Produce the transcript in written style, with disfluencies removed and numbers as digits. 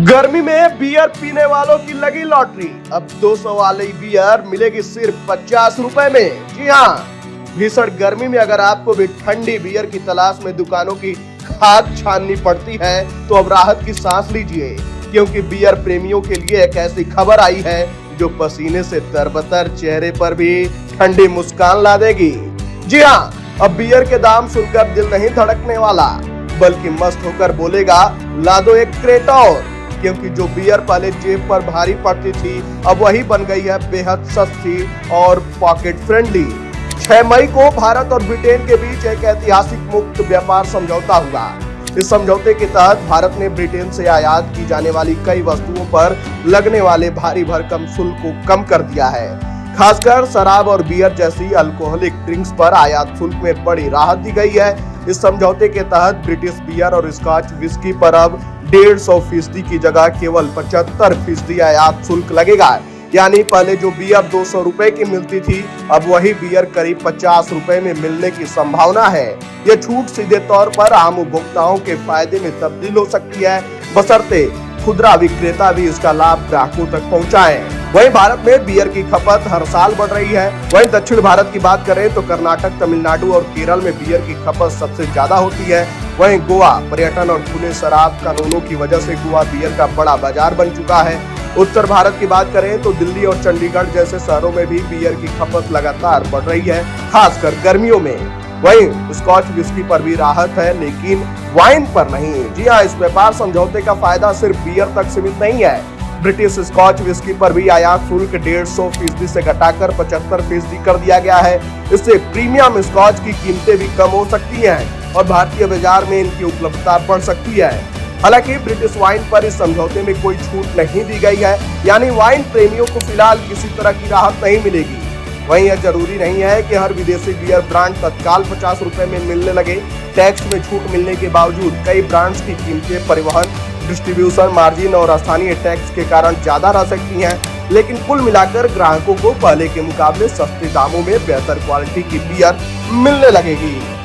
गर्मी में बियर पीने वालों की लगी लॉटरी। अब 200 वाली बियर मिलेगी सिर्फ 50 रुपए में। जी हाँ, भीषण गर्मी में अगर आपको भी ठंडी बियर की तलाश में दुकानों की खाद छाननी पड़ती है तो अब राहत की सांस लीजिए, क्योंकि बियर प्रेमियों के लिए एक ऐसी खबर आई है जो पसीने से तरबतर चेहरे पर भी ठंडी मुस्कान ला देगी। जी हाँ, अब बियर के दाम सुनकर दिल नहीं धड़कने वाला, बल्कि मस्त होकर बोलेगा ला दो एक क्रेट और, क्योंकि जो बियर पहले जेब पर भारी पड़ती थी अब वही बन गई है बेहद सस्ती और पॉकेट फ्रेंडली। 6 मई को भारत और ब्रिटेन के बीच एक ऐतिहासिक मुक्त व्यापार समझौता हुआ। इस समझौते के तहत भारत ने ब्रिटेन से आयात की जाने वाली कई वस्तुओं पर लगने वाले भारी भरकम शुल्क को कम कर दिया है। खासकर शराब और बियर जैसी अल्कोहलिक ड्रिंक्स पर आयात शुल्क में बड़ी राहत दी गई है। इस समझौते के तहत ब्रिटिश बियर और स्कॉच विस्की पर अब 150% की जगह केवल 75% आयात शुल्क लगेगा। यानी पहले जो बियर 200 रुपए की मिलती थी अब वही बियर करीब 50 रुपए में मिलने की संभावना है। यह छूट सीधे तौर पर आम उपभोक्ताओं के फायदे में तब्दील हो सकती है, बशर्ते खुदरा विक्रेता भी इसका लाभ ग्राहकों तक पहुंचाएं। वहीं भारत में बियर की खपत हर साल बढ़ रही है। वहीं दक्षिण भारत की बात करें तो कर्नाटक, तमिलनाडु और केरल में बियर की खपत सबसे ज्यादा होती है। वहीं गोवा पर्यटन और खुले शराब कानूनों की वजह से गोवा बियर का बड़ा बाजार बन चुका है। उत्तर भारत की बात करें तो दिल्ली और चंडीगढ़ जैसे शहरों में भी बियर की खपत लगातार बढ़ रही है, खासकर गर्मियों में। वहीं स्कॉच विस्की पर भी राहत है, लेकिन वाइन पर नहीं। जी हाँ, इस व्यापार समझौते का फायदा सिर्फ बियर तक सीमित नहीं है। ब्रिटिश स्कॉच विस्की पर भी आयात शुल्क 150% से घटाकर 75% कर दिया गया है। इससे प्रीमियम स्कॉच की कीमतें भी कम हो सकती हैं और भारतीय बाजार में इनकी उपलब्धता बढ़ सकती है। हालांकि ब्रिटिश वाइन पर इस समझौते में कोई छूट नहीं दी गई है, यानी वाइन प्रेमियों को फिलहाल किसी तरह की राहत नहीं मिलेगी। वहीं यह जरूरी नहीं है कि हर विदेशी बियर ब्रांड तत्काल 50 रुपए में मिलने लगे। टैक्स में छूट मिलने के बावजूद कई ब्रांड्स की कीमतें परिवहन, डिस्ट्रीब्यूशन मार्जिन और स्थानीय टैक्स के कारण ज्यादा रह सकती हैं, लेकिन कुल मिलाकर ग्राहकों को पहले के मुकाबले सस्ते दामों में बेहतर क्वालिटी की बियर मिलने लगेगी।